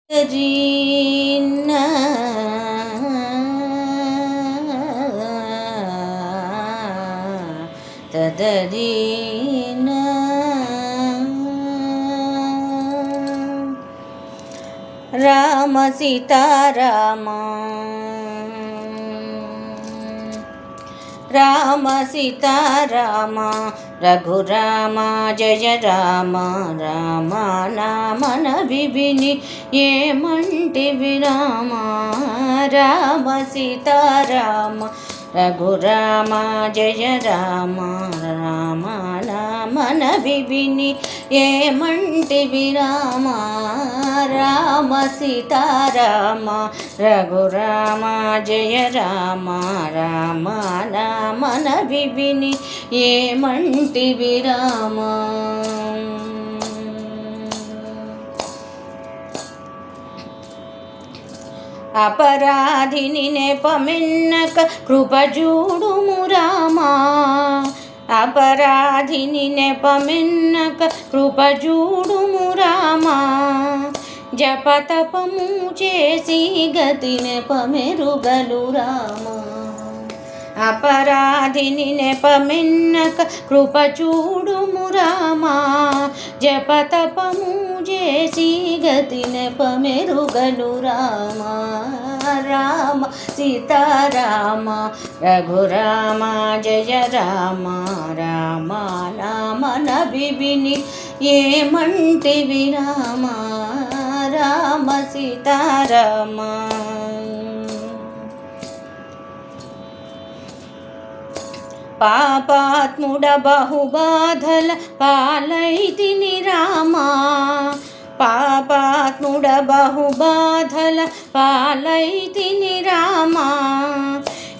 జీనా తదరీనా రామ సీతారామ రామ సీతారామ రఘురామ జయ రామ రామ నామన విని ఏమంటివి రామ రామ సీతారామ రఘురామ జయ రామ రామ నామన విని ఏమంటివి రామ రామ సీతారామ రఘురామ జయ రామ రామ నామన విని ఏమంటివి రామ అపరాధిని నెపమెన్నక కృపజూడుము రామా అపరాధిని నెపమెన్నక కృపజూడుము రామా జపతపము చేసి గతి నెపమెరుగలు రామా అపరాధిని నెపమెన్నక కృపచూడుము రామా జపతపము చేసి గతి నెపమెరుగలు రామా రామ సీతారామ రఘురామ జయ రామ రామ నామన విని ఏమంటివి రామ రామ సీతారామ పాపాత్ముడ బహుబాధల పాలైతిని రామా పాపాత్ముడ బహుబాధల పాలైతిని రామా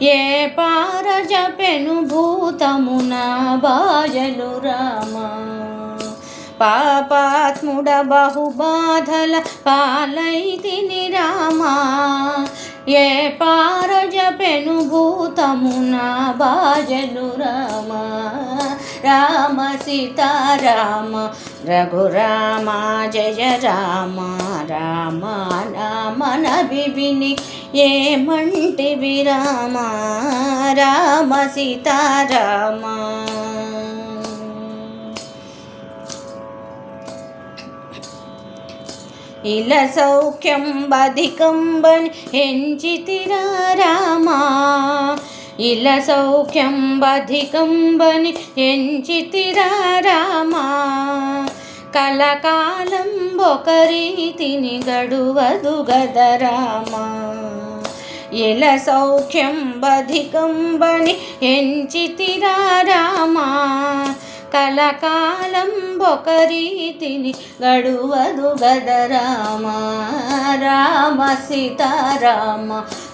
ఏ పారజపెను భూతమున బాజలు రామా పాపాత్ముడ బహుబాధల పాలైతిని రామా ఏ పారజపెను భూతమున బాజలు రామ రామ సీతారామ రఘురామ జయ రామ రామ నామన విని ఏమంటివి రామ రామ సీతారామ ఇల సౌఖ్యం బధికంబని ఎంచితిరా రామా ఇల సౌఖ్యం బధికంబని ఎంచితిరా రామా కలకాలం ఒకరీతిని గడువదు గద రామా ఇల సౌఖ్యం బధికంబని ఎంచితిరా రామా కలకాలం ఒకరీతిని గడువదు గద రామ రామ సీతారామ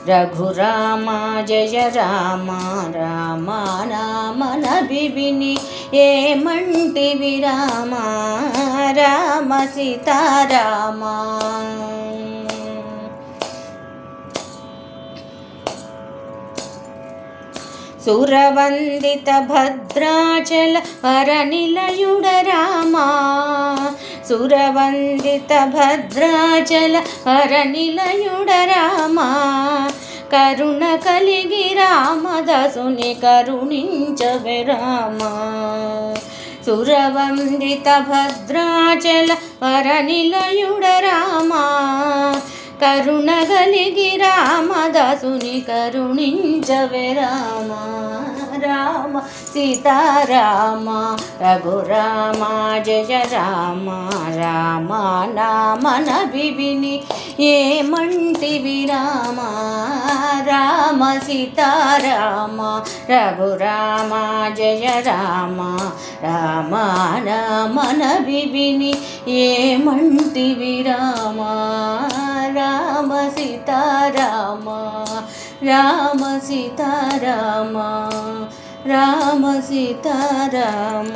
రఘురామ జయ రామ రామ నామన విని ఏమంటివి రామ రామ సీతారామ సురవందిత భద్రాచల వరనిలయుడ రామా సురవందిత భద్రాచల వరనిలయుడ రామా కరుణ కలిగి రామదాసుని కరుణించవే రామా సురవందిత భద్రాచల వరనిలయుడ రామా కరుణ కలిగి రామదాసుని కరుణించవే రామ రామ సీతారామ రఘురామ జయ రామ రామ నామన విని ఏమంటివి రామ రామ సీతారామ రఘురామ జయ రామ రామ నామన విని ఏమంటివి రామ రామ సీతారామ రామ సీతారామ రామ సీతారామ